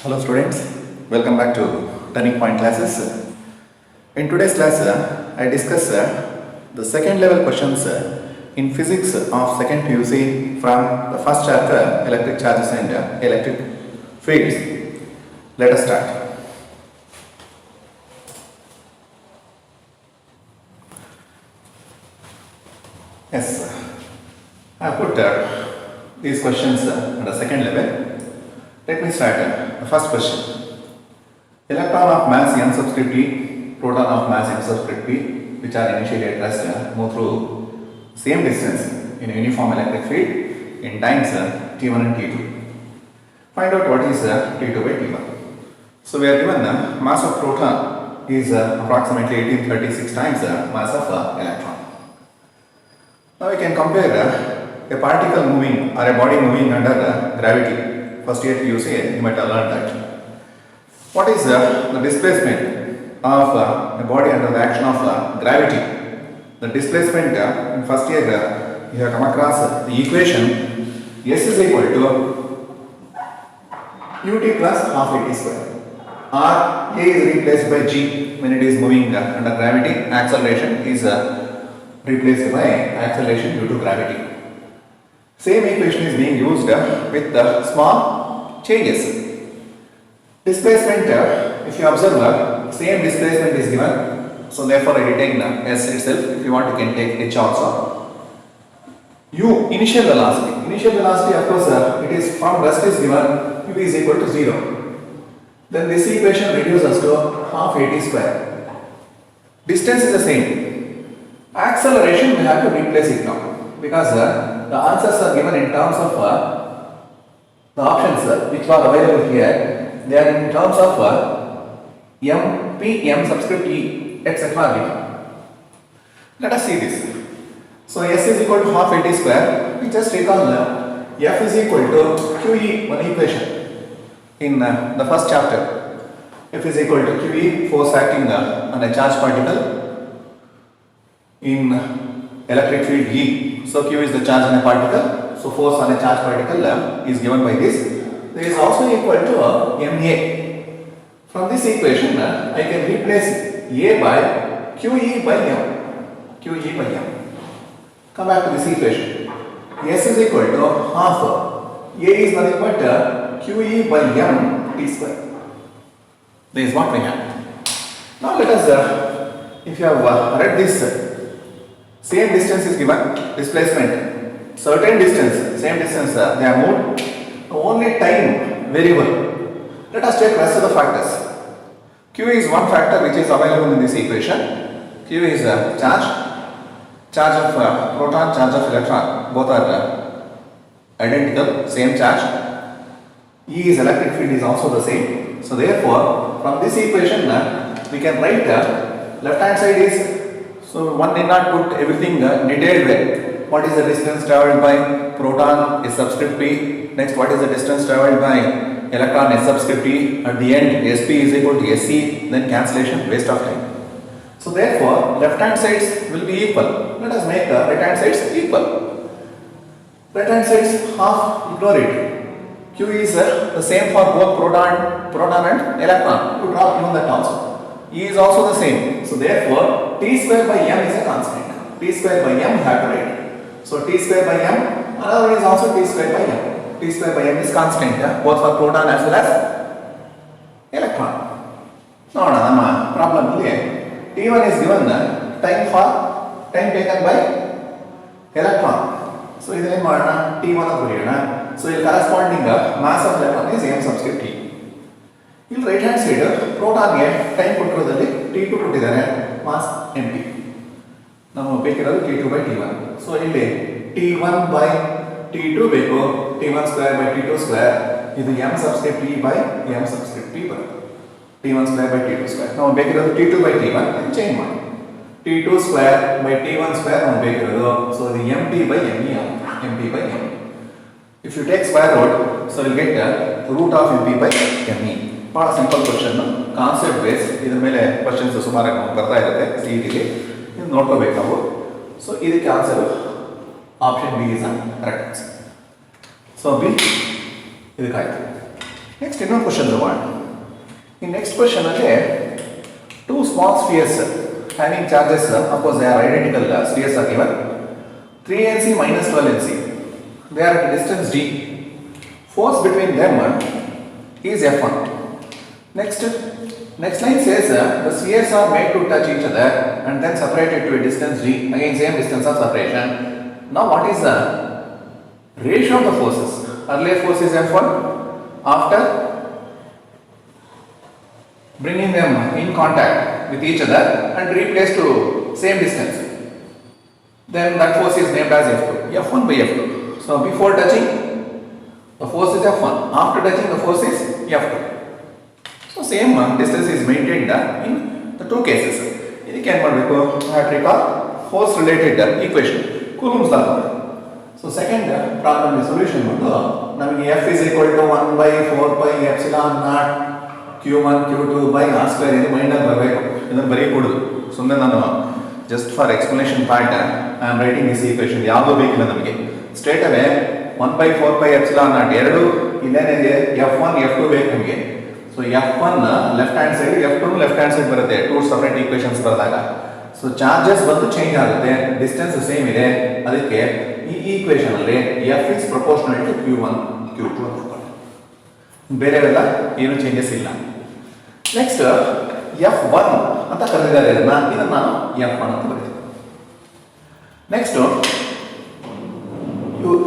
Hello students, welcome back to Turning Point classes. In today's class, I discuss the second level questions in physics of second PUC from the first chapter, electric charges and electric fields. Let us start. Yes, I put these questions at the second level. Let me start the first question. Electron of mass n subscript e, proton of mass m subscript p, which are initially at rest, move through same distance in a uniform electric field in times t1 and t2. Find out what is t2 by t1. So we are given the mass of proton is approximately 1836 times the mass of electron. Now we can compare a particle moving or a body moving under gravity. First year PUC, you might have learned that. What is the displacement of a body under the action of gravity? The displacement in first year you have come across the equation S is equal to ut plus half at square. R, A is replaced by G when it is moving under gravity. Acceleration is replaced by acceleration due to gravity. Same equation is being used with the small changes. Displacement, if you observe, same displacement is given. So therefore I retain S itself. If you want, you can take H also. U, initial velocity. Initial velocity, of course, it is from rest is given. U is equal to 0. Then this equation reduces to half at square. Distance is the same. Acceleration, we have to replace it now because the answers are given in terms of the options which are available here. They are in terms of m, p, m subscript e, etc. Let us see this. So S is equal to half at square. We just recall F is equal to QE, one equation in the first chapter. F is equal to QE, force acting on a charged particle in electric field E. So Q is the charge on a particle. So force on a charged particle is given by this. There is also equal to MA. From this equation, I can replace A by QE by M. QE by M. Come back to this equation. S is equal to half. A is nothing but QE by M t square. This is what we have. Now let us, if you have read this, same distance is given, displacement, certain distance, same distance, they are moved, only time variable. Let us check rest of the factors. Q is one factor which is available in this equation. Q is charge of proton, charge of electron, both are identical, same charge. E is electric field is also the same. So therefore, from this equation, we can write left hand side is, so one need not put everything detailed way. What is the distance travelled by proton is subscript p. Next, what is the distance travelled by electron is subscript p. At the end, sp is equal to sc. Then cancellation, waste of time. So therefore, left hand sides will be equal. Let us make right hand sides equal. Right hand sides half, ignore it. Q is the same for both proton and electron. To drop even that also. E is also the same. So therefore, t square by m is a constant. T square by m you have to write. So t square by m, another one is also t square by m. T square by m is constant, both for proton as well as electron. Now, ನಮ್ಮ problem ಇಲ್ಲಿ t1 is given time taken by electron. So ಇದನ್ನ ಏನು ಮಾಡೋಣ, t1 ಅಂತ ಬರೆಯೋಣ. So ಇಲ್ಲಿ corresponding mass of electron is m subscript t. ಇಲ್ಲಿ right hand side ಪ್ರೋಟಾನ್ಗೆ ಟೈಮ್ ಕೊಟ್ಟಿರೋದಲ್ಲಿ t2 ಕೊಟ್ಟಿದ್ದಾರೆ, ಮಾಸ್ mp. ನಾವು ಬೇಕಿರೋದು t2 by t1. ಸೊ ಇಲ್ಲಿ t1 by t2 ಬೇಕು, t1 square by t2 square. ಇದು m subscript e by m subscript p ಬರುತ್ತೆ. t1 square by t2 square. ನಾವು ಬೇಕಿರೋದು t2 by t1 change ಮಾಡಿ. t2 square by t1 square ನಾವು ಬೇಕಿರೋದು. So ಇದು mp by me, mp by m. If you take square root, so you'll get root of mp by me. ಭಾಳ simple question, concept base. ಇದ್ರ ಮೇಲೆ questions ಸುಮಾರಾಗಿ ಬರ್ತಾ ಇರುತ್ತೆ CET-ಗೆ, ಇದು ನೋಡ್ಕೋಬೇಕು ನಾವು. ಸೊ ಇದಕ್ಕೆ answer option B is correct. So B ಇದಕ್ಕಾಯ್ತು. ನೆಕ್ಸ್ಟ್ ಇನ್ನೊಂದು ಕ್ವಶನ್ ತಗೋಣ. ಈ ನೆಕ್ಸ್ಟ್ ಕ್ವಶನ್ ಅಲ್ಲಿ two small spheres having charges oppose they are identical spheres are given 3nc minus 12nc. They are at a distance d. Force between them is F1. Next line says the spheres are made to touch each other and then separated to a distance d. Again same distance of separation. Now what is the ratio of the forces? Earlier force is F1. After bringing them in contact with each other and replaced to same distance, then that force is named as F2. F1 by F2. So before touching, the force is F1. After touching, the force is F2. So same distance is maintained in the two cases. ಇದಕ್ಕೆ ಏನು ಮಾಡಬೇಕು? I have to recall force related equation, Coulomb's law. So second problem solution ಬಂದು ನಮಗೆ F is equal to 1 by 4 pi epsilon naught Q1 Q2 by R square ಇದು mind ಅಲ್ಲಿ ಬರಬೇಕು. ಇದನ್ನು ಬರೀಕೊಡುದು. ಸುಮ್ಮನೆ ನಾನು just for explanation part I am writing this equation. ಯಾವುದು ಬೇಕಿಲ್ಲ ನಮಗೆ. Straight away 1 by 4 pi epsilon naught ಎರಡು ಇಲ್ಲೇನಿದೆ F1 F2 ಬೇಕು ನಮಗೆ. So F1 left hand side F2 left hand side ಬರುತ್ತೆ ಟೂ ಸಪರೇಟ್ ಈಕ್ವೇಷನ್ಸ್ ಬರೆದಾಗ. ಸೊ ಚಾರ್ಜಸ್ ಬಂದು change ಆಗುತ್ತೆ, ಡಿಸ್ಟೆನ್ಸ್ ಸೇಮ್ ಇದೆ, ಅದಕ್ಕೆ ಈ ಈಕ್ವೇಷನ್ ಅಲ್ಲಿ F is proportional to Q1 Q2 ಅಂತ ಬೇರೆವೆಲ್ಲ ಏನು ಚೇಂಜಸ್ ಇಲ್ಲ. ನೆಕ್ಸ್ಟ್ F1 ಅಂತ ಕರೆದಿದ್ದಾರೆ, ಇದನ್ನ ನಾನು F1 ಅಂತ ಬರೀತೀನಿ. Next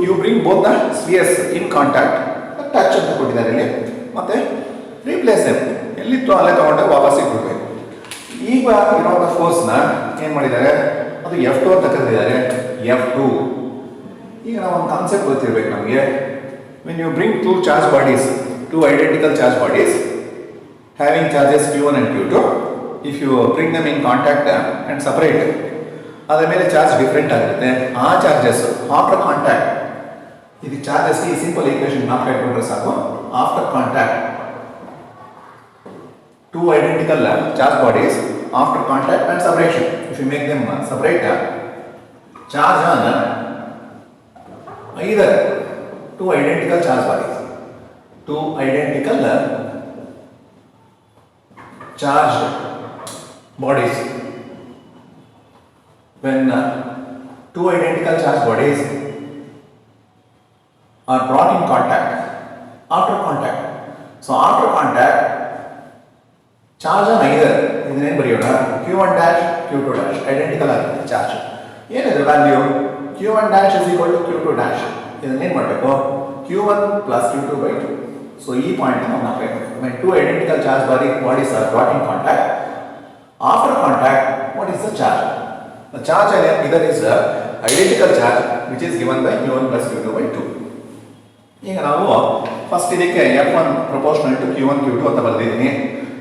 you bring both the spheres in contact, touch ಅಂತ ಕೊಟ್ಟಿದ್ದಾರೆ ಇಲ್ಲಿ, ಮತ್ತೆ ರೀಪ್ಲೇಸ್ ಎಲ್ಲಿತ್ತು ಅಲ್ಲೇ ತಗೊಂಡಾಗ ವಾಪಸ್ ಇಟ್ಬಿಡ್ಬೇಕು. ಈಗ ಇರೋ ಫೋರ್ಸ್ನ ಏನು ಮಾಡಿದ್ದಾರೆ, ಅದು F2 ಅಂತ ಕರೆದಿದ್ದಾರೆ. F2 ಈಗ ನಾವು ಒಂದು ಕಾನ್ಸೆಪ್ಟ್ ಗೊತ್ತಿರಬೇಕು ನಮಗೆ. When you bring two charge bodies, two identical charge bodies having charges Q1 and Q2, if you bring them in contact and separate, ಅದರ ಮೇಲೆ ಚಾರ್ಜ್ ಡಿಫ್ರೆಂಟ್ ಆಗಿರುತ್ತೆ. ಆ ಚಾರ್ಜಸ್ ಆಫ್ಟರ್ ಕಾಂಟ್ಯಾಕ್ಟ್, ಇದು ಚಾರ್ಜಸ್ ಈ ಸಿಂಪಲ್ ಈಕ್ವೇಷನ್ ಜ್ಞಾಪಕ ಇಟ್ಕೊಂಡ್ರೆ ಸಾಕು. After contact two identical charge bodies after contact and separation, if you make them separate, charge on either two identical charge bodies, two identical charged bodies. When two identical charged bodies are brought in contact, after contact, so after contact, charge on either ಇದನ್ನೇನು ಬರೆಯೋಣ, Q1 dash Q2 dash identical ಆಗಿದೆ charge. ಏನಿದೆ value? Q1 dash is equal to Q2 dash. ಇದನ್ನೇನು ಮಾಡಬೇಕು? Q1 plus Q2 by 2. So ಈ point ನಾವು ಹಾಕಬೇಕು. when two identical charge bodies are brought in contact, after contact, what is the charge? The charge either is identical charge which is given by Q1 plus Q2 by 2. ಈಗ ನಾವು first ಇದಕ್ಕೆ F1 proportional to Q1 Q2 ಅಂತ ಬರೆದಿದ್ದೀನಿ.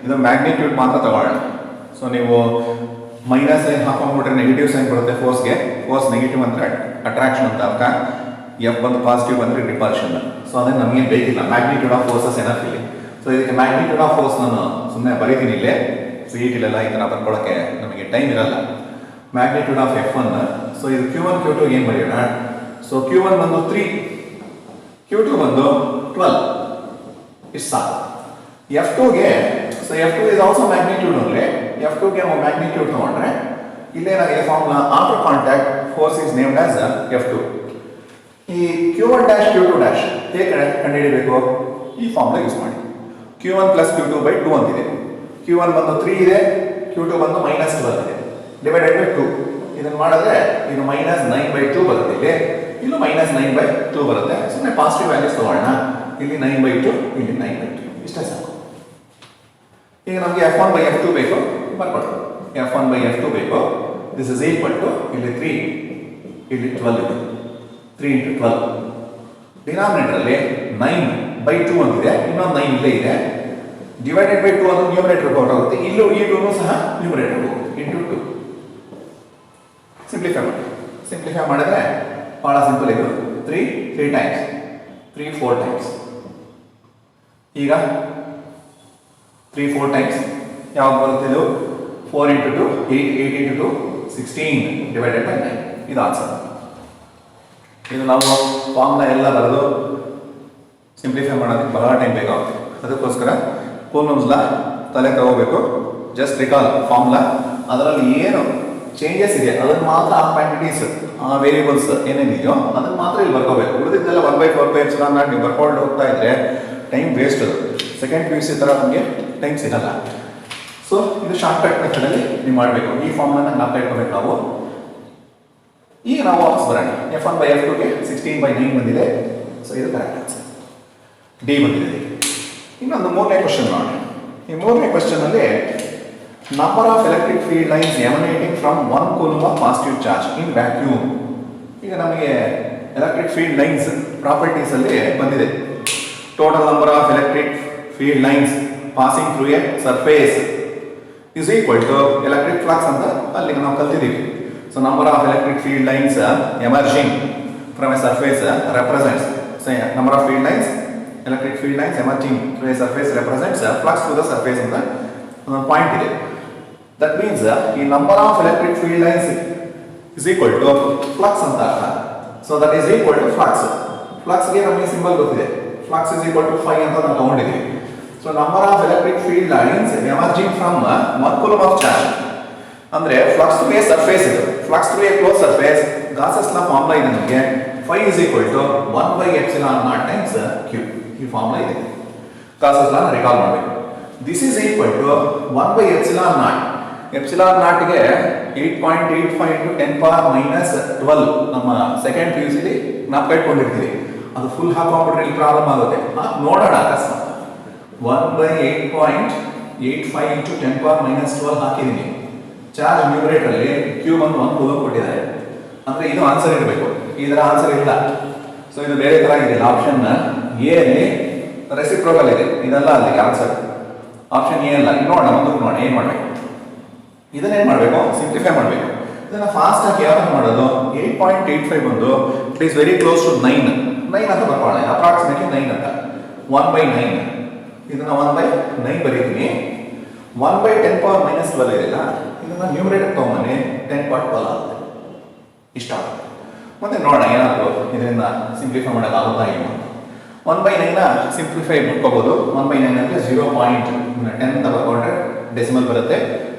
ಇದು magnitude ಮಾತ್ರ ತಗೊಳ್ಳೋಣ. So ನೀವು minus sine ಹಾಕೊಂಡ್ಬಿಟ್ರೆ negative sign ಬರುತ್ತೆ ಫೋರ್ಸ್ಗೆ. ಫೋರ್ಸ್ ನೆಗೆಟಿವ್ ಅಂದರೆ ಅಟ್ರಾಕ್ಷನ್ ಅಂತ ಅರ್ಥ, F ಬಂದು ಪಾಸಿಟಿವ್ ಬಂದರೆ ರಿಪಲ್ಷನ್. ಸೊ ಅದನ್ನು ನಮಗೆ ಬೇಕಿಲ್ಲ, ಮ್ಯಾಗ್ನಿಟ್ಯೂಡ್ ಆಫ್ ಫೋರ್ಸಸ್ ಏನಪ್ಪ ಇಲ್ಲಿ. ಸೊ ಇದಕ್ಕೆ ಮ್ಯಾಗ್ನಿಟ್ಯೂಡ್ ಆಫ್ ಫೋರ್ಸ್ ನಾನು ಸುಮ್ಮನೆ ಬರೀತೀನಿ ಇಲ್ಲೇ, ಸಿಇಟಿಲೆಲ್ಲ ಈ ಥರ ಬರ್ಕೊಳ್ಳೋಕ್ಕೆ ನಮಗೆ ಟೈಮ್ ಇರಲ್ಲ. ಮ್ಯಾಗ್ನಿಟ್ಯೂಡ್ ಆಫ್ F1, ಸೊ ಇದು Q1 Q2 ಏನು ಬರೆಯೋಣ? ಸೊ Q1 ಬಂದು 3, Q2 ಬಂದು 12, ಇಷ್ಟು ಸಾಕು. F2ಗೆ, so F2 is also magnitude only. F2ಗೆ ನಾವು ಮ್ಯಾಗ್ನಿಟ್ಯೂಡ್ ತಗೊಂಡ್ರೆ ಇಲ್ಲೇನಾಗಿದೆ formula, after contact force is named as F2. ಈ Q1 dash Q2 dash ಹೇಗೆ ಕಂಡುಹಿಡಿಯಬೇಕು? ಈ ಫಾರ್ಮುಲಾ ಯೂಸ್ ಮಾಡಿ. Q1 plus Q2 by 2 ಅಂತಿದೆ. Q1 ಬಂದು 3 ಇದೆ, Q2 ಬಂದು -12 ಇದೆ, ಡಿವೈಡೆಡ್ ಬೈ 2. ಇದನ್ನು ಮಾಡಿದ್ರೆ ಇದು -9/2 ಬರುತ್ತೆ. ಇಲ್ಲೂ -9/2 ಬರುತ್ತೆ. ಸುಮ್ಮನೆ ಪಾಸಿಟಿವ್ ವ್ಯಾಲ್ಯೂಸ್ ತಗೊಳ್ಳೋಣ. ಇಲ್ಲಿ 9/2, ಇಲ್ಲಿ 9/2, ಇಷ್ಟೇ ಸಾಕು. ಈಗ ನಮಗೆ F1 by F2 ಬೇಕು, ಬರ್ಕೊಳ್ಳಿ. F1 by F2 ಬೇಕು. ದಿಸ್ ಇಸ್ ಈಕ್ವಲ್ ಟು ಇಲ್ಲಿ 3, ಇಲ್ಲಿ 12 ಇದೆ. 3 into 12. ಡಿನಾಮಿನೇಟರಲ್ಲಿ 9/2 ಅಂತಿದೆ, ಇನ್ನೊಂದು 9 ಇಲ್ಲೇ ಇದೆ. ಡಿವೈಡೆಡ್ ಬೈ 2 ಅಂದ್ರೆ ನ್ಯೂಮರೇಟರ್ ಹೊರಟೋಗುತ್ತೆ. ಇಲ್ಲೂ ಈ 2 ಸಹ ನ್ಯೂಮರೇಟರ್ ಇಂಟು 2. ಸಿಂಪ್ಲಿಫೈ ಮಾಡಿ. ಸಿಂಪ್ಲಿಫೈ ಮಾಡಿದ್ರೆ ಬಹಳ ಸಿಂಪಲ್ ಇದು. 3 ಟೈಮ್ಸ್, 3 4 ಟೈಮ್ಸ್. ಈಗ 3 4 ಟೈಮ್ಸ್ ಯಾವಾಗ ಬರುತ್ತೆ? ಇದು 4 into 2 8, 8 into 2 16 ಡಿವೈಡೆಡ್ ಬೈ 9. ಇದು ಆನ್ಸರ್. ಇದು ನಾವು ಫಾರ್ಮ್ನ ಎಲ್ಲ ಬರೆದು ಸಿಂಪ್ಲಿಫೈ ಮಾಡೋದಕ್ಕೆ ಬಹಳ ಟೈಮ್ ಬೇಕಾಗುತ್ತೆ. ಅದಕ್ಕೋಸ್ಕರ ಕೂಲಮ್ಸ್ ಲಾ ತಲೆ ತಗೋಬೇಕು. ಜಸ್ಟ್ ರಿಕಾಲ್ ಫಾರ್ಮುಲಾ, ಅದರಲ್ಲಿ ಏನು ಚೇಂಜಸ್ ಇದೆ ಅದನ್ನು ಮಾತ್ರ ಆ ಕ್ವಾಂಟಿಟೀಸ್ ಆ ವೇರಿಯಬಲ್ಸ್ ಏನೇನಿದೆಯೋ ಅದನ್ನು ಮಾತ್ರ ಇಲ್ಲಿ ಬರ್ಕೋಬೇಕು. ಉಳಿದಿದ್ದೆಲ್ಲ 1/4πε0 ನೀವು ಬರ್ಕೊಂಡು ಹೋಗ್ತಾ ಇದ್ರೆ ಟೈಮ್ ವೇಸ್ಟ್. ಅದು ಸೆಕೆಂಡ್ PUC ಥರ ನಮಗೆ ಟೈಮ್ ಸಿಗಲ್ಲ. ಸೊ ಇದು ಶಾರ್ಟ್ಕಟ್ ಮೆಥಡಲ್ಲಿ ನೀವು ಮಾಡಬೇಕು. ಈ ಫಾರ್ಮುಲಾನ ಜ್ಞಾಪಕ ಇಟ್ಕೋಬೇಕು ನಾವು. ಈಗ ನಾವು ವಾಪಸ್ ಬರೋಣ. F1/F2ಗೆ 16/9 ಬಂದಿದೆ. ಸೊ ಇದು ಕರೆಕ್ಟ್ ಆನ್ಸರ್, ಡಿ ಬಂದಿದೆ. ಇನ್ನೊಂದು ಮೂರನೇ ಕ್ವಶನ್ ನೋಡೋಣ. ಈ ಮೂರನೇ ಕ್ವಶನ್ ಅಲ್ಲಿ number of electric field lines emanating from 1 coulomb of positive charge in vacuum. ಈಗ ನಮಗೆ ಎಲೆಕ್ಟ್ರಿಕ್ ಫೀಲ್ಡ್ ಲೈನ್ಸ್ ಪ್ರಾಪರ್ಟೀಸ್ ಅಲ್ಲಿ ಬಂದಿದೆ. Total number of electric field lines passing through a surface is equal to electric flux ಅಂತ ಅಲ್ಲಿ ನಾವು ಕಲ್ತಿದ್ದೀವಿ. So number of electric field lines emerging from a surface represents, so number of field lines, electric field lines emerging through a surface represents flux through the surface ಅಂತ ಒಂದು point ಇದೆ. That means ಈ number of electric field lines is equal to flux ಅಂತ ಅರ್ಥ. So that is equal to flux. Flux ಗೆ ನಮಗೆ symbol ಗೊತ್ತಿದೆ. Flux is equal to phi ಅಂತ ನಾವು ತಗೊಂಡಿದ್ದೀವಿ. So number of electric field lines emerging from 1 coulomb of charge ಅಂದ್ರೆ flux through a surface ಇದು. Flux through a closed surface, Gauss's law formula ಇದೆ ನಮಗೆ. phi is equal to 1/ε0 times q. ಈ formula ಇದೆ. Gauss's law recall ಮಾಡಬೇಕು. This is equal to 1/ε0. ε0 ಗೆ 8.85 into 10 power minus 12 ನಮ್ಮ second PUC ಲಿ ಜ್ಞಾಪಕ ಇಟ್ಕೊಂಡಿರ್ತೀವಿ. ಅದು ಫುಲ್ ಹಾಕೊಂಡ್ಬಿಟ್ರೆ ಇಲ್ಲಿ ಪ್ರಾಬ್ಲಮ್ ಆಗುತ್ತೆ. ನೋಡೋಣ ಅಕಸ್ಮಾತ್ 1/8.85 into 10 power minus 12 ಹಾಕಿದ್ದೀನಿ. ಚಾರ್ಜ್ ನ್ಯೂಮರೇಟರ್ ಅಲ್ಲಿ q ಬಂದು 1 ಕೂಲಮ್ ಕೊಟ್ಟಿದ್ದಾರೆ. ಅಂದ್ರೆ ಇದು ಆನ್ಸರ್ ಇರಬೇಕು. ಇದರ ಆನ್ಸರ್ ಇಲ್ಲ. ಸೊ ಇದು ಬೇರೆ ತರ ಇದೆ. ಆಪ್ಷನ್ ಎ ಅಲ್ಲಿ ರೆಸಿಪ್ರೋಕಲ್ ಇದೆ, ಇದೆಲ್ಲ ಅಲ್ಲಿ ಆನ್ಸರ್. ಆಪ್ಷನ್ ಎ ಅಲ್ಲ. ನೋಡೋಣ, ಮುಂದಕ್ಕೆ ನೋಡೋಣ ಏನ್ ಮಾಡಬೇಕು. ಇದನ್ನೇನು ಮಾಡಬೇಕು, ಸಿಂಪ್ಲಿಫೈ ಮಾಡಬೇಕು. ಇದನ್ನ ಫಾಸ್ಟ್ ಆಗಿ ಯಾವ ಮಾಡೋದು. 8.85 ಬಂದು it is very close to 9 ಅಂತ ಬರ್ಕೊಳ್ಳೋಣ. ಅಪ್ರಾಕ್ಸಿಮೇಟ್ಲಿ 9 ಅಂತ 1/9. ಇದನ್ನ 1/9 ಬರೀತೀನಿ. 1/10 power minus 12 ಇದೆಯಲ್ಲ, ಇದನ್ನ ನ್ಯೂಮರೇಟರ್ ತಗೊಂಬನ್ನಿ. 10/12 ಆಗುತ್ತೆ. ಇಷ್ಟ ಆಗುತ್ತೆ. ಮತ್ತೆ ನೋಡೋಣ ಏನಾದ್ರು ಇದರಿಂದ ಸಿಂಪ್ಲಿಫೈ ಮಾಡೋಕ್ಕಾಗುತ್ತಾ ಏನು ಅಂತ. 1/9 ಸಿಂಪ್ಲಿಫೈ ಮಾಡ್ಕೋಬಹುದು. 1/9 ಅಂದ್ರೆ 0.10 ಅಂತ ಬರ್ಕೊಂಡ್ರೆ ಡೆಸಿಮಲ್ ಬರುತ್ತೆ.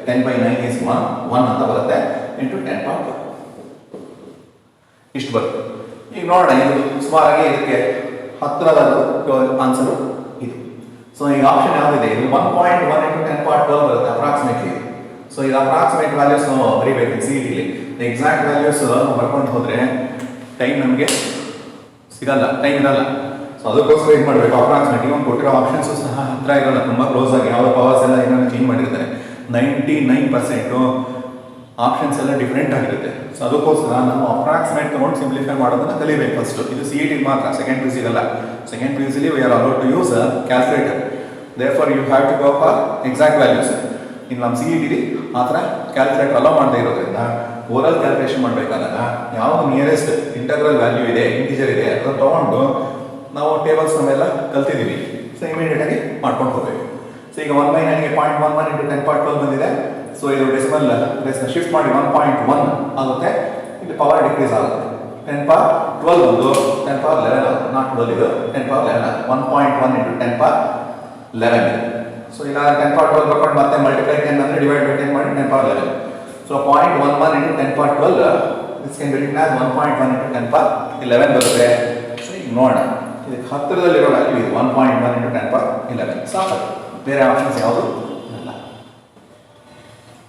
10/9 is 1 ಅಂತ ಬರುತ್ತೆ ಇಂಟು 10/12 ಇಷ್ಟು ಬರುತ್ತೆ. ಈಗ ನೋಡೋಣ, ಇದು ಸುಮಾರಾಗಿ ಇದಕ್ಕೆ ಹತ್ತಿರದ ಆನ್ಸರು ಇದು. ಸೊ ಈಗ ಆಪ್ಷನ್ ಯಾವುದಿದೆ, ಇದು 1.1 into 10/12 ಬರುತ್ತೆ ಅಪ್ರಾಕ್ಸಿಮೇಟ್ಲಿ. ಸೊ ಇದು ಅಪ್ರಾಕ್ಸಿಮೇಟ್ ವ್ಯಾಲ್ಯೂಸ್ ನಾವು ಬರೀಬೇಕು CET-ಲಿ. ಎಕ್ಸಾಕ್ಟ್ ವ್ಯಾಲ್ಯೂಸ್ ಬರ್ಕೊಂಡು ಹೋದ್ರೆ ಟೈಮ್ ನಮಗೆ ಸಿಗಲ್ಲ, ಟೈಮ್ ಇರಲ್ಲ. ಸೊ ಅದಕ್ಕೋಸ್ಕರ ಏನು ಮಾಡಬೇಕು, ಅಪ್ರಾಕ್ಸಿಮೇಟ್ ಇವನ್ ಕೊಟ್ಟಿರೋ ಆಪ್ಷನ್ಸ್ ಸಹ ಹತ್ರ ಇರೋಲ್ಲ, ತುಂಬ ಕ್ಲೋಸ್ ಆಗಿ. ಯಾವ ಪವರ್ಸ್ ಎಲ್ಲ ಏನಾದ್ರು ಚೇಂಜ್ ಮಾಡಿರ್ತಾರೆ. 99% ಆಪ್ಷನ್ಸ್ ಎಲ್ಲ ಡಿಫ್ರೆಂಟ್ ಆಗಿರುತ್ತೆ. ಸೊ ಅದಕ್ಕೋಸ್ಕರ ನಾವು ಅಪ್ರಾಕ್ಸಿಮೇಟ್ ತಗೊಂಡು ಸಿಂಪ್ಲಿಫೈ ಮಾಡೋದನ್ನ ಕಲಿಬೇಕು ಫಸ್ಟ್. ಇದು CET ಮಾತ್ರ, ಸೆಕೆಂಡ್ PUC ಅಲ್ಲ. ಸೆಕೆಂಡ್ PUC-ಲಿ we are allowed to use calculator. Therefore you have to go for exact values. ಇನ್ನು ನಮ್ಮ CET-ಲಿ ಆ ಥರ ಕ್ಯಾಲ್ಕುಲೇಟರ್ ಅಲೋ ಮಾಡದೇ ಇರೋದ್ರಿಂದ ಓರಲ್ ಕ್ಯಾಲ್ಕುಲೇಷನ್ ಮಾಡಬೇಕಾದಾಗ ಯಾವುದು ನಿಯರೆಸ್ಟ್ ಇಂಟಗ್ರಲ್ ವ್ಯಾಲ್ಯೂ ಇದೆ, ಇಂಟಿಜರ್ ಇದೆ, ಅದನ್ನು ತೊಗೊಂಡು ನಾವು ಟೇಬಲ್ಸ್ ನಮ್ಮೆಲ್ಲ ಕಲ್ತಿದ್ದೀವಿ. ಸೊ ಇಮಿಡಿಯೇಟ್ ಆಗಿ ಮಾಡ್ಕೊಂಡು ಹೋಗಬೇಕು. ಸೊ ಈಗ 1/9ಗೆ 0.11 into 10/12 ಬಂದಿದೆ. ಸೊ ಇದು ಡೆಸಿಮಲ್ ಪ್ಲೇಸ್ನ ಶಿಫ್ಟ್ ಮಾಡಿ 1.1 ಆಗುತ್ತೆ. ಇಲ್ಲಿ ಪವರ್ ಡಿಕ್ರೀಸ್ ಆಗುತ್ತೆ. 10/12 ಬಂದು 10/11 ಆಗುತ್ತೆ. ನಾಟ್ 12 ಇದು 10/11 ಆಗುತ್ತೆ. 1.1 into 10/11 ಇದೆ. ಸೊ ಇಲ್ಲ 10/12 ಬರ್ಕೊಂಡು ಮತ್ತೆ ಮಲ್ಟಿಪ್ಲೈ 10 ಅಂದರೆ ಡಿವೈಡ್ ಬೈ 10 ಮಾಡಿ 10/11. So 0.11 into 10/12 this can be return as 1.1 into 10/11 ಬರುತ್ತೆ. ಸೊ ಈಗ ನೋಡೋಣ, ಇದಕ್ಕೆ ಹತ್ತಿರದಲ್ಲಿರೋ ವ್ಯಾಲ್ಯೂ ಇದು 1.1 into 10/11 ಸಾಕು. ಬೇರೆ ಆಪ್ಷನ್ಸ್ ಯಾವುದು ಇಲ್ಲ.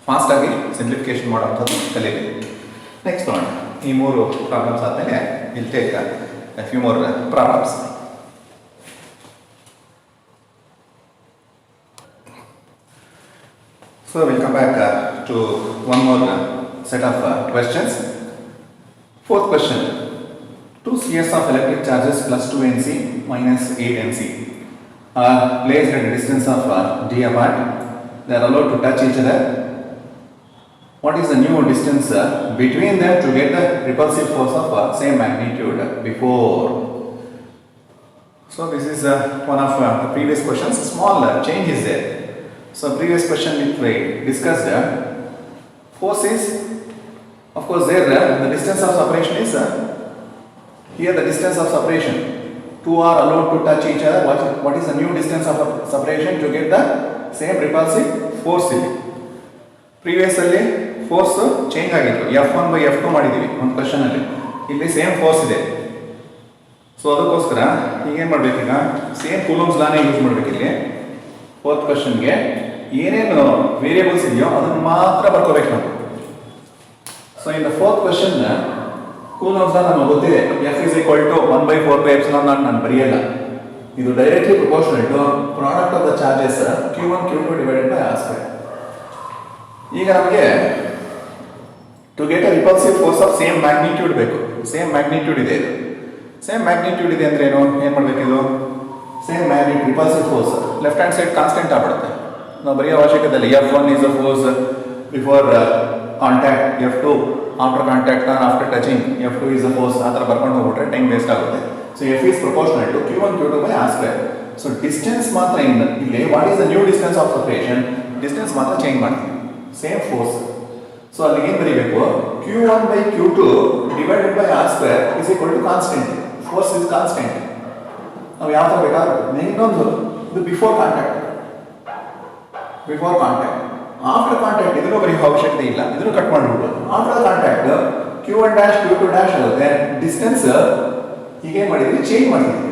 ಫಾಸ್ಟ್ ಆಗಿ ಸಿಂಪ್ಲಿಫಿಕೇಶನ್ ಮಾಡೋಂಥದ್ದು ಕಲಿಬೇಕು. ನೆಕ್ಸ್ಟ್ ನೋಡೋಣ, ಈ ಮೂರು ಪ್ರಾಬ್ಲಮ್ಸ್ ಆದಮೇಲೆ ಇಲ್ಲಿ take a few more problems. So we'll come back to one more set of questions. Fourth question. 2 spheres of electric charges plus 2 Nc minus 8 Nc are placed at a distance of d apart. They are allowed to touch each other. What is the new distance between them to get the repulsive force of same magnitude before? So this is one of the previous questions. Small change is there. So previous question we discussed force is, of course there the distance of separation is here the distance of separation two are allowed to touch each other. What is the new distance of separation to get the same repulsive force ಇಲ್ಲಿ previous ಅಲ್ಲಿ force change ಆಗಿತ್ತು, F1 by F2 ಮಾಡಿದ್ದೀವಿ ಒಂದು question ಅಲ್ಲಿ. ಇಲ್ಲಿ same force ಇದೆ. So ಅದಕ್ಕೋಸ್ಕರ ಈಗ ಏನು ಮಾಡಬೇಕೀಗ, ಸೇಮ್ ಕೂಲಂಬ್ಸ್ ಲಾನೇ ಯೂಸ್ ಮಾಡಬೇಕು ಇಲ್ಲಿ. ಫೋರ್ತ್ ಕ್ವಶನ್ಗೆ ಏನೇನು ವೇರಿಯೇಬಲ್ಸ್ ಇದೆಯೋ ಅದನ್ನು ಮಾತ್ರ ಬರ್ಕೋಬೇಕು ನಾವು. So in the fourth question Coulomb's law ನಮಗೆ ಗೊತ್ತಿದೆ, F is equal to 1/4πε0 ನಾನು ಬರೆಯಲ್ಲ. ಇದು directly proportional to product of the charges Q1 Q2 divided by R square. ಈಗ ನಮಗೆ to get a repulsive force of same magnitude ಬೇಕು. Same magnitude ಇದೆ ಇದು. ಸೇಮ್ ಮ್ಯಾಗ್ನಿಟ್ಯೂಡ್ ಇದೆ ಅಂದ್ರೆ ಏನು ಮಾಡಬೇಕು, ಇದು same magnitude repulsive force left hand side constant ಆಗ್ಬಿಡುತ್ತೆ. ನಾವು ಬರೆಯೋ ಅವಶ್ಯಕತೆ ಇಲ್ಲ. F1 is a force before contact, F2 after contact or after touching, F2 is a force. ಆ ಥರ ಬರ್ಕೊಂಡು ಹೋಗ್ಬಿಟ್ರೆ ಟೈಮ್ ವೇಸ್ಟ್ ಆಗುತ್ತೆ. So F is proportional to Q1 Q2 by R square. So distance ಮಾತ್ರ ಇಲ್ಲಿ what is the new distance of separation, distance ಮಾತ್ರ change ಮಾಡ್ತೀವಿ, same force. So ಅಲ್ಲಿ ಏನು ಬರೀಬೇಕು, Q1 by Q2 divided by R square is equal to constant. Force is constant. ನಾವು ಯಾವ ಥರ ಬೇಕಾದ್ರೂ ಇನ್ನೊಂದು ಇದು ಬಿಫೋರ್ ಕಾಂಟ್ಯಾಕ್ಟ್, ಆಫ್ಟರ್ ಕಾಂಟ್ಯಾಕ್ಟ್ ಇದನ್ನು ಬರೀ ಅವಶ್ಯಕತೆ ಇಲ್ಲ, ಇದನ್ನು ಕಟ್ ಮಾಡಿಬಿಟ್ಟು after contact Q1 dash Q2 dash ಆಗುತ್ತೆ. ಡಿಸ್ಟೆನ್ಸ್ ಹೀಗೆ ಮಾಡಿದ್ವಿ, ಚೇಂಜ್ ಮಾಡ್ತೀವಿ.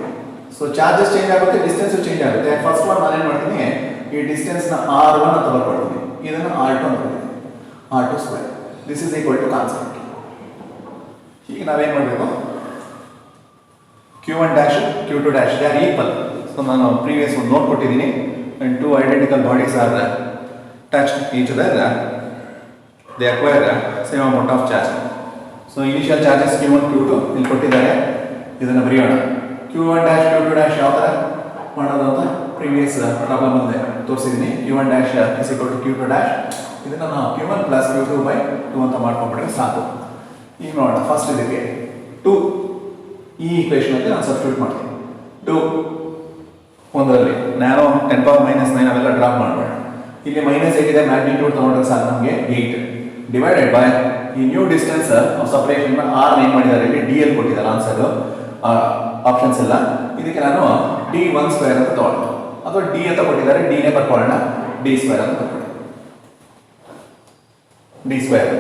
ಸೊ ಚಾರ್ಜಸ್ ಚೇಂಜ್ ಆಗುತ್ತೆ, ಡಿಸ್ಟೆನ್ಸ್ ಚೇಂಜ್ ಆಗುತ್ತೆ. ಫಸ್ಟ್ ಒನ್ ನಾನು ಏನು ಮಾಡ್ತೀನಿ, ಈ ಡಿಸ್ಟೆನ್ಸ್ನ R1 ಅಂತ ಬರ್ಕೊಳ್ತೀನಿ, ಇದನ್ನು R2 ಅಂತ ಬರ್ತೀನಿ, R2 square. This is equal to constant. ಈಗ ನಾವೇನು ಮಾಡಬೇಕು, Q1 dash Q2 dash they are equal. So ನಾನು ಪ್ರೀವಿಯಸ್ ಒಂದು ನೋಟ್ ಕೊಟ್ಟಿದ್ದೀನಿ, and two identical bodies are touched each other, they acquire same amount of charge. So initial charges Q1 Q2 ಇಲ್ಲಿ ಕೊಟ್ಟಿದ್ದಾರೆ, ಇದನ್ನು ಬರೆಯೋಣ. Q1 dash Q2 dash ಯಾವ ಥರ ಮಾಡೋದು ಅಂತ ಪ್ರೀವಿಯಸ್ ಪ್ರಾಬ್ಲಮ್ ಮುಂದೆ ತೋರಿಸಿದ್ದೀನಿ. Q1 dash is equal to Q2 dash, ಇದನ್ನು ನಾವು Q1 plus Q2 by 2 ಅಂತ ಮಾಡ್ಕೊಂಡ್ಬಿಟ್ರೆ ಸಾಕು. ಈಗ ನೋಡೋಣ, ಫಸ್ಟ್ ಇದಕ್ಕೆ 2 ಈ ಈಕ್ವೇಷನ್ ಅಲ್ಲಿ ನಾನು ಸಬ್ಸ್ಟಿಟ್ಯೂಟ್ ಮಾಡ್ತೀನಿ. 2 ಒಂದರಲ್ಲಿ ನಾನು 10⁻⁻9 ಅವೆಲ್ಲ ಡ್ರಾಪ್ ಮಾಡಬೇಡ. ಇಲ್ಲಿ -8 ಇದೆ, ಮ್ಯಾಗ್ನಿಟ್ಯೂಡ್ ತಗೊಂಡ್ರೆ ಸಾಕು ನಮಗೆ 8 ಡಿವೈಡೆಡ್ ಬೈ ಈ new distance of separation R ಏನು ಮಾಡಿದ್ದಾರೆ ಇಲ್ಲಿ DL ಕೊಟ್ಟಿದ್ದಾರೆ ಆನ್ಸರ್ ಆಪ್ಷನ್ಸ್ ಎಲ್ಲ. ಇದಕ್ಕೆ ನಾನು D1 ಸ್ಕ್ವೇರ್ ಅಂತ ತಗೊಳ್ಳೋಣ, ಅಥವಾ D ಅಂತ ಕೊಟ್ಟಿದ್ದಾರೆ, D ನೇ ಬರ್ಕೊಳ್ಳೋಣ, D ಸ್ಕ್ವೇರ್ ಅಂತ ಬರ್ಕೊಳ್ಳೋಣ. D ಸ್ಕ್ವೇರ್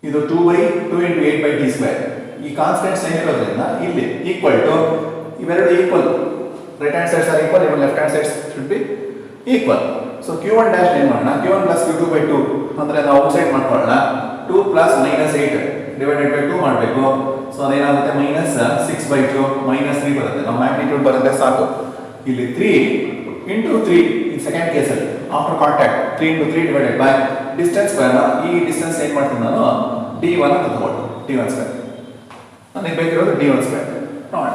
ಇದು 2/2 × 8/D ಸ್ಕ್ವೇರ್. ಈ ಕಾನ್ಸ್ಟೆಂಟ್ಸ್ ಏನಿರೋದ್ರಿಂದ ಇಲ್ಲಿ ಈಕ್ವಲ್ ಟು ಇವೆರಡು equal, right hand sides are equal, even left hand sides should be equal. So Q1 dash ಏನು ಮಾಡೋಣ, Q1 plus Q2 by 2 ಅಂದರೆ ನಾವು ಔಟ್ಸೈಡ್ ಮಾಡ್ಕೊಳ್ಳೋಣ. 2 plus -8 ಡಿವೈಡೆಡ್ ಬೈ 2 ಮಾಡಬೇಕು. ಸೊ ಅದೇನಾಗುತ್ತೆ, -6/2 -3 ಬರುತ್ತೆ. ನಾವು ಮ್ಯಾಗ್ನಿಟ್ಯೂಡ್ ಬರುತ್ತೆ ಸಾಕು. ಇಲ್ಲಿ 3 × 3 ಈ ಸೆಕೆಂಡ್ ಕೇಸಲ್ಲಿ after contact 3 × 3 divided by distance square. ಈ ಡಿಸ್ಟೆನ್ಸ್ ಏನು ಮಾಡ್ತೀನಿ ನಾನು, D1 ಅಂತ ತಗೊಳ್ತೀನಿ, D1 ಸ್ಕ್ವೇರ್. ನನಗೆ ಬೇಕಿರೋದು D1 ಸ್ಕ್ವೇರ್ ನೋಡೋಣ.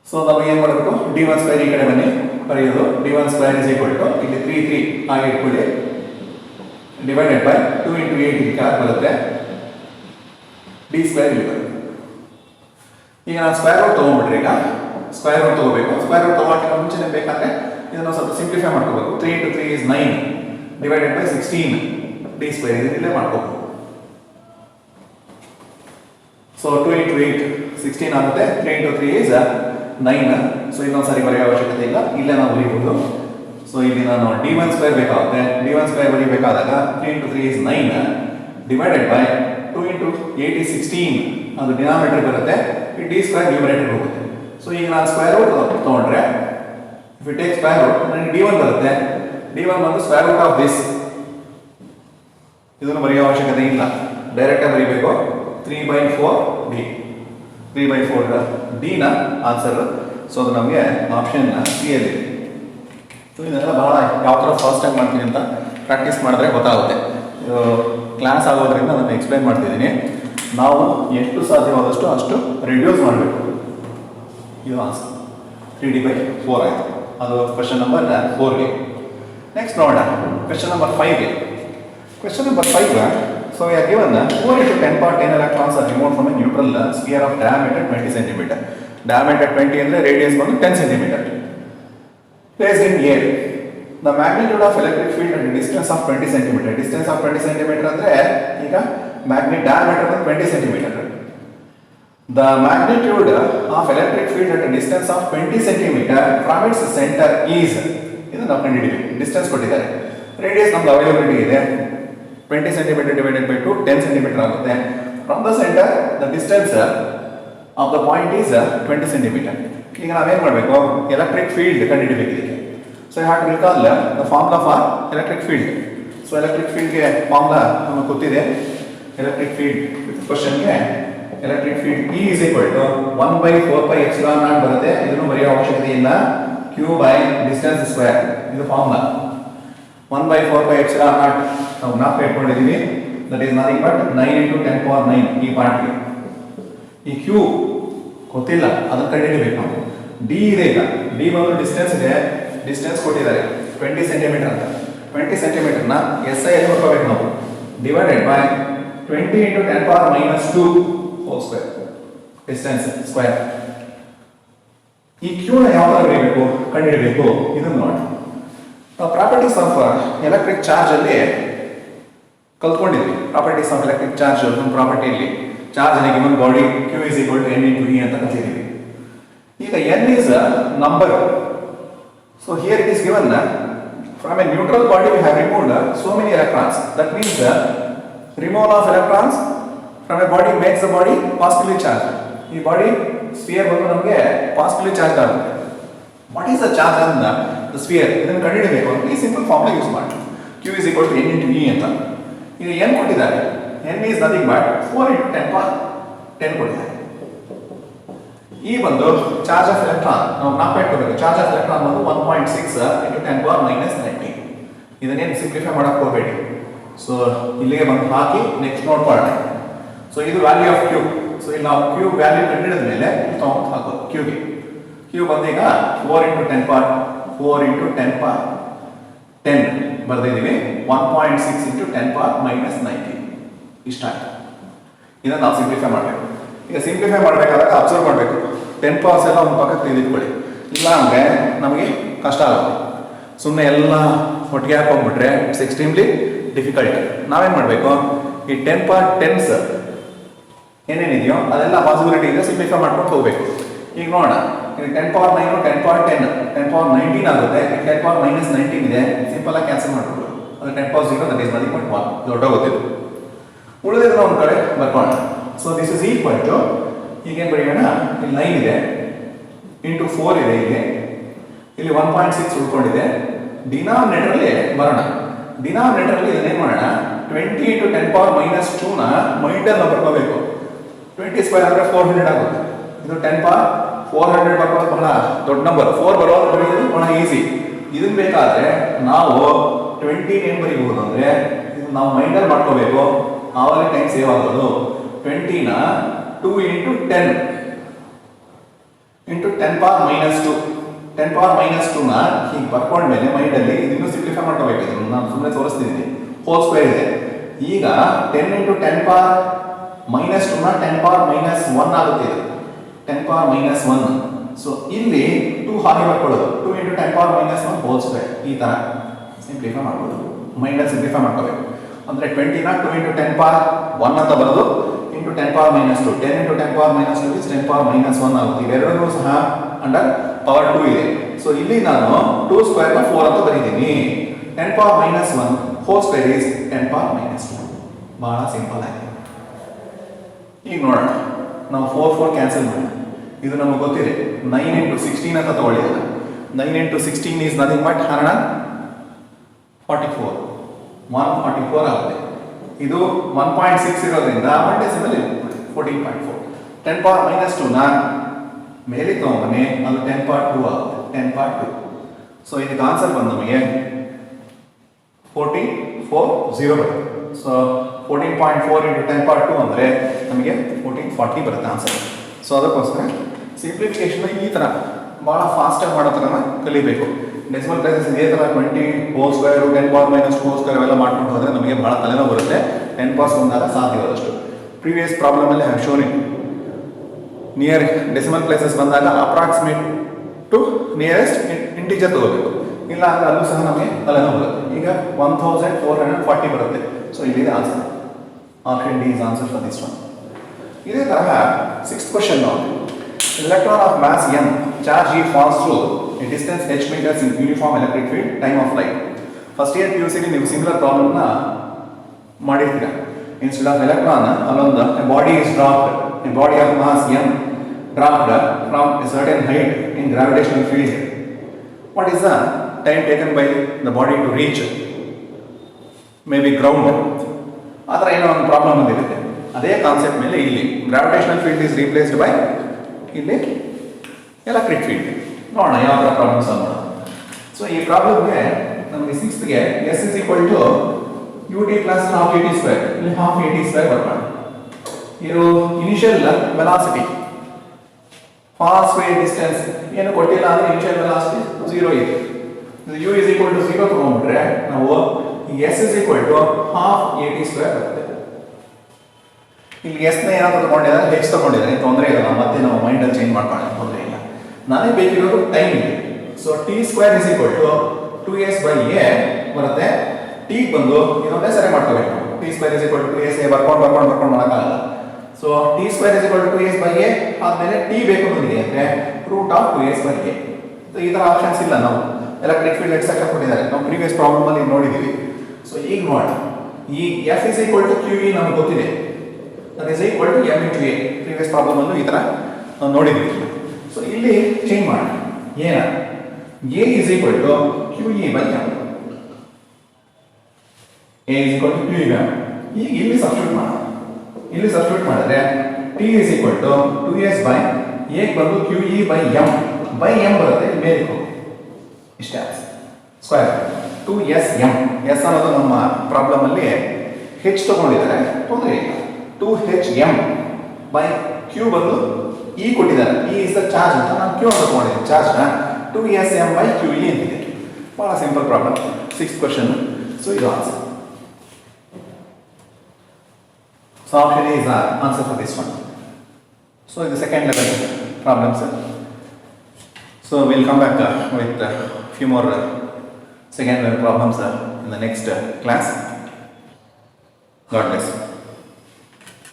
ಸೊ ನಾವು ಏನು ಮಾಡಬೇಕು, D1 ಸ್ಕ್ವೇರ್ ಈ ಕಡೆ ಬನ್ನಿ ಬರೆಯೋದು. D1 square is equal to ಇಲ್ಲಿ 3 ಆಗಿ ಇಟ್ಕೊಳ್ಳಿ, ಡಿವೈಡೆಡ್ ಬೈ 2 × 8 ಇದಕ್ಕೆ ಬರುತ್ತೆ, D ಸ್ಕ್ವೇರ್ ಇಲ್ಲಿ ಬರುತ್ತೆ. ಈಗ ನಾನು ಸ್ಕ್ವೇರ್ ರೂಟ್ ತೊಗೊಂಡ್ಬಿಟ್ರೆ, ಈಗ ಸ್ಕ್ವೇರ್ ರೂಟ್ ತೊಗೋಬೇಕು. ಸ್ಕ್ವೇರ್ ರೂಟ್ ತೊಗೊಳಕ್ಕೆ ಮುಂಚೆ ಬೇಕಾದ್ರೆ ಇದನ್ನು ಸ್ವಲ್ಪ ಸಿಂಪ್ಲಿಫೈ ಮಾಡ್ಕೋಬೇಕು. 3 × 3 is 9 divided by 16 D square ಇದನ್ನೇ ಮಾಡ್ಕೋಬೇಕು. ಸೊ 2 × 8 16 ಆಗುತ್ತೆ, 3 × 3 is 9. ಸೊ ಇನ್ನೊಂದು ಸಾರಿ ಬರೆಯೋ ಅವಶ್ಯಕತೆ ಇಲ್ಲ, ಇಲ್ಲೇ ನಾವು ಬರೀಬಹುದು. ಸೊ ಇಲ್ಲಿ ನಾನು D1 ಸ್ಕ್ವೇರ್ ಬೇಕಾಗುತ್ತೆ. D1 ಸ್ಕ್ವೇರ್ ಬರೀಬೇಕಾದಾಗ 3 × 3 is 9 ಡಿವೈಡೆಡ್ ಬೈ 2 × 8 is 16, ಅದು ಡಿನಾಮಿನೇಟರ್ ಬರುತ್ತೆ, ಈ D ಸ್ಕ್ವೇರ್ ನ್ಯೂಮರೇಟರ್ ಹೋಗುತ್ತೆ. ಸೊ ಈಗ ನಾನು ಸ್ಕ್ವೇರ್ ರೂಟ್ ತೊಗೊಂಡ್ರೆ, if you take square root ನನಗೆ D1 ಬರುತ್ತೆ. D1 ಬಂದು ಸ್ಕ್ವೇರ್ ರೂಟ್ ಆಫ್ ದಿಸ್, ಇದನ್ನು ಬರೆಯೋ ಅವಶ್ಯಕತೆ ಇಲ್ಲ, ಡೈರೆಕ್ಟಾಗಿ ಬರೀಬೇಕು. 3/4D 3/4 D ನ ಆನ್ಸರ್. ಸೊ ಅದು ನಮಗೆ ಆಪ್ಷನ್ ಸಿ ಅಲ್ಲಿ. ಸೊ ಇದೆಲ್ಲ ಬಹಳ ಯಾವ ಥರ ಫಾಸ್ಟ್ ಟೈಮ್ ಮಾಡ್ತೀನಿ ಅಂತ ಪ್ರಾಕ್ಟೀಸ್ ಮಾಡಿದ್ರೆ ಗೊತ್ತಾಗುತ್ತೆ. ಕ್ಲಾಸ್ ಆಗೋದ್ರಿಂದ ನಾನು ಎಕ್ಸ್ಪ್ಲೈನ್ ಮಾಡ್ತಿದ್ದೀನಿ. ನಾವು ಎಷ್ಟು ಸಾಧ್ಯವಾದಷ್ಟು ಅಷ್ಟು ರಿಡ್ಯೂಸ್ ಮಾಡಬೇಕು. ಇದು ಆನ್ಸರ್ 3D/4 ಆಯಿತು. ಅದು ಕ್ವೆಶ್ಚನ್ ನಂಬರ್ 4ಗೆ. ನೆಕ್ಸ್ಟ್ ನೋಡೋಣ ಕ್ವೆಶ್ಚನ್ ನಂಬರ್ 5ಗೆ. Question number 5, so we are given 4 × 10⁻10 electrons are removed from a neutral sphere of diameter 20 cm. Diameter 20 ಅಂದರೆ ರೇಡಿಯಸ್ ಬಂದು 10 cm. Placed in air. The magnitude of electric field at a distance of 20 cm. Distance of 20 cm ಅಂದರೆ ಈಗ magnet diameter 20 cm. The magnitude of electric field at a distance of 20 centimeter from its center is ಇದು ನಾವು ಕಂಡುಹಿಡಿಯಬೇಕು. Distance ಕೊಟ್ಟಿದ್ದಾರೆ. Radius ನಮ್ಗೆ availability ಇದೆ. 20 centimeter divided by 2 10 centimeter ಆಗುತ್ತೆ. From the center the distance of the point is 20 centimeter. ಈಗ ನಾವೇನು ಮಾಡಬೇಕು? ಎಲೆಕ್ಟ್ರಿಕ್ ಫೀಲ್ಡ್ ಕಂಡುಹಿಡಿಯಬೇಕು ಇದಕ್ಕೆ. So you have to recall the formula for electric field. So electric field ಗೆ formula ನಮಗೆ ಗೊತ್ತಿದೆ. electric field ಕ್ವೆಶ್ಚನ್ ಗೆ electric field E is equal to 1 by 4 pi epsilon naught ಬರುತ್ತೆ. ಇದನ್ನು ಬರೆಯೋ ಅವಶ್ಯಕತೆ ಇಲ್ಲ. Q by distance square ಇದು formula. 1 by 4 pi epsilon naught ನಾವು ನಾಲ್ಕು ಇಟ್ಕೊಂಡಿದ್ದೀವಿ. that is nothing but 9 into 10 power 9 ಈ ಪಾರ್ಟ್ಗೆ. ಈ Q ಗೊತ್ತಿಲ್ಲ, ಅದನ್ನು ಕಂಡುಹಿಡಿಯಬೇಕು ನಾವು. D ಇದೆ ಈಗ. D ಬಂದು ಡಿಸ್ಟೆನ್ಸ್ ಇದೆ. ಡಿಸ್ಟೆನ್ಸ್ ಕೊಟ್ಟಿದ್ದಾರೆ 20 ಸೆಂಟಿಮೀಟರ್ ಅಂತ. 20 ಸೆಂಟಿಮೀಟರ್ ನ SI ಅಲ್ಲಿ ಬರ್ಕೋಬೇಕು ನಾವು. Divided by 20 into 10 power minus 2 whole square. Distance square. ಈ Q ನ ಯಾವ ತರ ಬರೀಬೇಕು ಕಂಡುಹಿಡಿಯಬೇಕು. ಇದನ್ನು ನೋಡಿ. ಪ್ರಾಪರ್ಟೀಸ್ ಆಫ್ ಎಲೆಕ್ಟ್ರಿಕ್ ಚಾರ್ಜ್ ಅಲ್ಲಿ ಕಲ್ತ್ಕೊಂಡಿದ್ವಿ. ಪ್ರಾಪರ್ಟೀಸ್ ಆಫ್ ಎಲೆಕ್ಟ್ರಿಕ್ ಚಾರ್ಜ್ ಒಂದು ಪ್ರಾಪರ್ಟಿಯಲ್ಲಿ ಚಾರ್ಜ್ ಅನ್ನ given body Q is equal to N into E ಅಂತ ಕಲಿತಿದ್ದೀವಿ. ಈಗ N is a number. So here it is given from a neutral body we have removed so many electrons. That means removal of electrons from a body makes the body positively charged. ಈ body sphere ಬಂದು ನಮಗೆ positively charge ಆಗುತ್ತೆ. What is the charge on the sphere? ಇದನ್ನು ಕಂಡುಹಿಡಿಯಬೇಕು ಅಂತ ಈ simple formula use ಮಾಡಿ. Q is equal to N into E ಅಂತ. ಈಗ N ಕೊಟ್ಟಿದ್ದಾರೆ. N is nothing but 4 into 10 power 10 ಕೊಟ್ಟಿದ್ದಾರೆ. ಈ ಬಂದು ಚಾರ್ಜ್ ಆಫ್ ಎಲೆಕ್ಟ್ರಾನ್ ನಾವು ನಾಲ್ಕು ಇಟ್ಕೋಬೇಕು. ಚಾರ್ಜ್ ಆಫ್ ಎಲೆಕ್ಟ್ರಾನ್ ಬಂದು 1.6 into 10 power minus 19. ಇದನ್ನೇನು ಸಿಂಪ್ಲಿಫೈ ಮಾಡಕ್ಕೆ ಹೋಗಬೇಡಿ. ಸೊ ಇಲ್ಲಿಗೆ ಬಂದು ಹಾಕಿ ನೆಕ್ಸ್ಟ್ ನೋಡ್ಕೊಳ್ಳೋಣ. ಸೊ ಇದು ವ್ಯಾಲ್ಯೂ ಆಫ್ Q. ಸೊ ಇಲ್ಲಿ ನಾವು Q ವ್ಯಾಲ್ಯೂ ಕಂಡುಹಿಡಿದ ಮೇಲೆ ತಗೊಂಡು ಹಾಕೋದು Q ಗೆ. Q ಬಂದು ಈಗ 4 into 10 power 10 ಬರ್ದಿದ್ದೀವಿ. 1.6 into 10 power minus 19 ಇಷ್ಟ ಆಯ್ತು. ಇದನ್ನು ನಾವು ಸಿಂಪ್ಲಿಫೈ ಮಾಡಬೇಕು. ಈಗ ಸಿಂಪ್ಲಿಫೈ ಮಾಡಬೇಕಾದಾಗ ಅಬ್ಸರ್ವ್ ಮಾಡಬೇಕು. 10 ಪವರ್ಸ್ ಎಲ್ಲ ಒಂದು ಪಕ್ಕಕ್ಕೆ ತೆಗೆದಿಟ್ಕೊಳ್ಳಿ. ಇಲ್ಲ ಅಂದರೆ ನಮಗೆ ಕಷ್ಟ ಆಗುತ್ತೆ. ಸುಮ್ಮನೆ ಎಲ್ಲ ಒಟ್ಟಿಗೆ ಹಾಕೊಂಡ್ಬಿಟ್ರೆ ಇಟ್ಸ್ ಎಕ್ಸ್ಟ್ರೀಮ್ಲಿ ಡಿಫಿಕಲ್ಟ್. ನಾವೇನು ಮಾಡಬೇಕು? ಈ 10 power 10s ಏನೇನಿದೆಯೋ ಅದೆಲ್ಲ ಪಾಸಿಬಿಲಿಟಿ ಇದೆ, ಸಿಂಪ್ಲಿಫೈ ಮಾಡ್ಕೊಂಡು ಹೋಗಬೇಕು. ಈಗ ನೋಡೋಣ. ಈಗ 10 power 9 10 power 10 10 power 19 ಆಗುತ್ತೆ. 10 power minus 19 ಇದೆ. ಸಿಂಪಲ್ ಆಗಿ ಕ್ಯಾನ್ಸಲ್ ಮಾಡ್ಬೋದು. ಅದು 10 power 0 that is nothing but 1 ದೊಡ್ಡೋಗುತ್ತಿದ್ದು. ಉಳಿದಿದ್ದನ್ನ ಒಂದು ಕಡೆ ಬರ್ಕೊಳ್ಳೋಣ. So this is equal to ಈಗೇನು ಬರೆಯೋಣ? ಇಲ್ಲಿ 9 ಇದೆ ಇಂಟು 4 ಇದೆ. ಇಲ್ಲಿ 1.6 ಉಳ್ಕೊಂಡಿದೆ. ಡಿನಾಮಿನೇಟರಲ್ಲಿ ಬರೋಣ. ಡಿನಾಮಿನೇಟರಲ್ಲಿ ಇದನ್ನೇನು ಮಾಡೋಣ? 20 into 10 power minus 2 ನ ಮೈಂಡಲ್ಲಿ ಬರ್ಕೋಬೇಕು. 20 ಸ್ಕ್ವೇರ್ ಅಂದರೆ 400 ಆಗುತ್ತೆ. ಇದು 10 power 400 ಬರ್ಕೊಳ್ಳೋದು ಬಹಳ ದೊಡ್ಡ ನಂಬರ್. 4 ಬರೋದು ಬರೆಯೋದು ಬಹಳ ಈಸಿ. ಇದನ್ನ ಬೇಕಾದ್ರೆ ನಾವು 20 ಏನು ಬರೀಬಹುದು ಅಂದರೆ ಇದು ನಾವು ಮೈಂಡಲ್ಲಿ ಮಾಡ್ಕೋಬೇಕು. ಆವಾಗ ಟೈಮ್ ಸೇವ್ ಆಗೋದು. 20 ನ 2 into 10 into 10 power minus 2 10 power minus 2 ನ ಹೀಗೆ ಬರ್ಕೊಂಡ್ಮೇಲೆ ಮೈಂಡಲ್ಲಿ ಇದನ್ನು ಸಿಂಪ್ಲಿಫೈ ಮಾಡ್ಕೋಬೇಕು. ಇದನ್ನು ನಾನು ಸುಮ್ಮನೆ ತೋರಿಸ್ತಿದ್ದೀನಿ. ಹೋಲ್ ಸ್ಕ್ವೇರ್ ಇದೆ. ಈಗ 10 into 10 power minus 2 ನ 10 power minus 1 ಆಗುತ್ತೆ. ಇದು 10 power minus 1. ಸೊ ಇಲ್ಲಿ 2 ಹಾಗೆ ಬರ್ಕೊಳ್ಳೋದು. 2 into 10 power minus 1 whole square. ಈ ತರ ಸಿಂಪ್ಲಿಫೈ ಮಾಡ್ಬೋದು. ಮೈಂಡಲ್ಲಿ ಸಿಂಪ್ಲಿಫೈ ಮಾಡ್ಕೋಬೇಕು. ಅಂದರೆ 20 ನ 2 into 10 power 1 ಅಂತ ಬರೋದು into 10 power minus 2. 10 into 10 power minus 2 is 10 power minus 1 ಆಗುತ್ತೆ. ಇವೆರಡೂ ಸಹ ಅಂಡರ್ ಪವರ್ 2 ಇದೆ. ಸೊ ಇಲ್ಲಿ ನಾನು 2 ಸ್ಕ್ವೇರ್ ನ 4 ಅಂತ ಬರೀತೀನಿ. 10 power minus 1 whole square is 10 power minus 2. ಬಹಳ ಸಿಂಪಲ್ ಆಗಿದೆ. ಈಗ ನೋಡೋಣ. ನಾವು 4 ಕ್ಯಾನ್ಸಲ್ ಮಾಡೋಣ. ಇದು ನಮಗೆ ಗೊತ್ತಿದೆ. 9 into 16 ಅಂತ ತಗೊಳ್ಳಿಲ್ಲ. 9 into 16 is nothing but ಹರಣ 44. 144 ಆಗುತ್ತೆ. ಇದು 1.6 ಇರೋದ್ರಿಂದ 1 ಡೆಸಿಮಲ್ 14.4. 10 power minus 2 ನ ಮೇಲೆ ತಗೊಂಬನ್ನಿ. ಅದು 10 power 2 ಆಗುತ್ತೆ. 10 power 2. ಸೊ ಇದಕ್ಕೆ ಆನ್ಸರ್ ಬಂದು ನಮಗೆ 1440 ಬರುತ್ತೆ. ಸೊ 14.4 into 10 power 2 ಅಂದರೆ ನಮಗೆ 1440 ಬರುತ್ತೆ ಆನ್ಸರ್. ಸೊ ಅದಕ್ಕೋಸ್ಕರ ಸಿಂಪ್ಲಿಫಿಕೇಶನ್ ಈ ಥರ ಭಾಳ ಫಾಸ್ಟಾಗಿ ಮಾಡೋ ಥರ ಕಲಿಬೇಕು. ಡೆಸಿಮಲ್ ಪ್ಲೇಸಸ್ ಇದೇ ಥರ 20 whole square 10 power minus 2 square ಅವೆಲ್ಲ ಮಾಡ್ಕೊಂಡು ಹೋದರೆ ನಮಗೆ ಭಾಳ ತಲೆನೋವು ಬರುತ್ತೆ. 10 powers ಬಂದಾಗ ಸಾಧ್ಯವಾದಷ್ಟು. ಪ್ರೀವಿಯಸ್ ಪ್ರಾಬ್ಲಮಲ್ಲಿ have shown it. Near decimal places ಬಂದಾಗ ಅಪ್ರಾಕ್ಸಿಮೇಟ್ ಟು ನಿಯರೆಸ್ಟ್ ಇಂಟಿಜರ್ ತಗೋಬೇಕು. ಇಲ್ಲ ಅಂದರೆ ಅಲ್ಲೂ ಸಹ ನಮಗೆ ತಲೆನೋವು ಬರುತ್ತೆ. ಈಗ 1440 ಬರುತ್ತೆ. ಸೊ ಇಲ್ಲಿದೆ answer. Option D is answer for this one. ಇದೇ ತರಹ 6th question, electron of mass m charge E falls through a distance h meters in uniform electric field, time of flight. First year PUC ನೀವು similar ಪ್ರಾಬ್ಲಮ್ನ ಮಾಡಿರ್ತೀರ. Instead of electron ಅಲ್ಲೊಂದು body is dropped, a body of mass m dropped from a certain height in gravitational field. What is the time taken by the body to reach maybe ground? ಆ ಥರ ಏನೋ ಒಂದು problem ಬಂದಿರುತ್ತೆ. ಅದೇ concept ಮೇಲೆ ಇಲ್ಲಿ gravitational field is replaced by ಇಲ್ಲಿ electric field. ನೋಡೋಣ ಯಾವ ಥರ ಪ್ರಾಬ್ಲಮ್ ಸಾಲ್ವ್ ಮಾಡೋಣ. ಸೊ ಈ ಪ್ರಾಬ್ಲಮ್ಗೆ ನಮಗೆ 6th S is equal to ut plus half at square, ಇಲ್ಲಿ half at square ಬರ್ತಾರೆ. ಇದು initial velocity, for square distance ಏನು ಕೊಟ್ಟಿಲ್ಲ ಅಂದರೆ ಇನಿಷಿಯಲ್ ವೆಲಾಸಿಟಿ 0 ಇದೆ. u is equal to 0 ತಗೊಂಡ್ಬಿಟ್ರೆ ನಾವು S is equal to half at square ಬರುತ್ತೆ. ಇಲ್ಲಿ ಎಸ್ನ ಏನಾದ್ರು ತಗೊಂಡಿದ್ದಾರೆ, ಹೆಚ್ ತಗೊಂಡಿದ್ದಾರೆ, ತೊಂದರೆ ಇಲ್ಲ, ಮತ್ತೆ ನಾವು ಮೈಂಡಲ್ಲಿ ಚೇಂಜ್ ಮಾಡ್ಕೊಳ್ಳೋಣ, ತೊಂದರೆ ಇಲ್ಲ. ನನಗೆ ಬೇಕಿರೋದು ಟೈಮ್ ಇದೆ. So T square is equal to 2s by a ಬರುತ್ತೆ. ಟಿ ಬಂದು ಇನ್ನೊಂದೇ ಸರಿ ಮಾಡ್ಕೋಬೇಕು. T square is equal to 2s a ಬರ್ಕೊಂಡು ಮಾಡೋಕ್ಕಾಗಲ್ಲ. So T square is equal to 2s by a ಆದಮೇಲೆ ಟಿ ಬೇಕು ಬಂದಿದೆ ಅಂದರೆ root of 2s by a. So ಈ ಥರ ಆಪ್ಷನ್ಸ್ ಇಲ್ಲ. ನಾವು ಎಲೆಕ್ಟ್ರಿಕ್ ಫೀಲ್ಡ್ ಎಕ್ಸಾಕ್ಟ್ ಕೊಟ್ಟಿದ್ದಾರೆ, ನಾವು ಪ್ರೀವಿಯಸ್ ಪ್ರಾಬ್ಲಮಲ್ಲಿ ನೋಡಿದ್ದೀವಿ. ಸೊ ಈಗ ನೋಡೋಣ, ಈ F is equal to Q E ನಮ್ಗೆ ಗೊತ್ತಿದೆ, that is equal to m into a. Previous problem ಅನ್ನು ಈ ತರ ನೋಡಿದ್ವಿ. ಸೊ ಇಲ್ಲಿ ಚೇಂಜ್ ಮಾಡೋಣ. ಏನ a is equal to qe by m. a is equal to qe by m. ಈಗ ಇಲ್ಲಿ ಸಬ್ಸ್ಟಿಟ್ಯೂಟ್ ಮಾಡೋಣ. ಇಲ್ಲಿ ಸಬ್ಸ್ಟಿಟ್ಯೂಟ್ ಮಾಡಿದ್ರೆ t is equal to 2s by a ಬಂದು qe by m ಬರುತ್ತೆ. ಇಲ್ಲಿ ಮೇಲೆ ಹೋಗಿ ಇಷ್ಟೇ ಸ್ಕ್ವೇರ್ 2sm. s ಅನ್ನೋದು ನಮ್ಮ ಪ್ರಾಬ್ಲಮ್ ಅಲ್ಲಿ h ತಗೊಂಡಿದ್ದಾರೆ, ತೊಂದರೆ ಇಲ್ಲ. 2hm by q ಬಂದು e ಕೊಟ್ಟಿದ್ದಾರೆ. e is the charge ಅಂತ ನಾನು q ಅಂತ ತಗೊಂಡಿದ್ದೀನಿ ಚಾರ್ಜ್ನ. 2sm by qe ಅಂತಿದೆ. ಬಹಳ simple problem, 6th question. So ಇದು answer. So option A is answer for this one. So ಇದು second level problems. So will come back with few more second level problems in the next class. God bless you.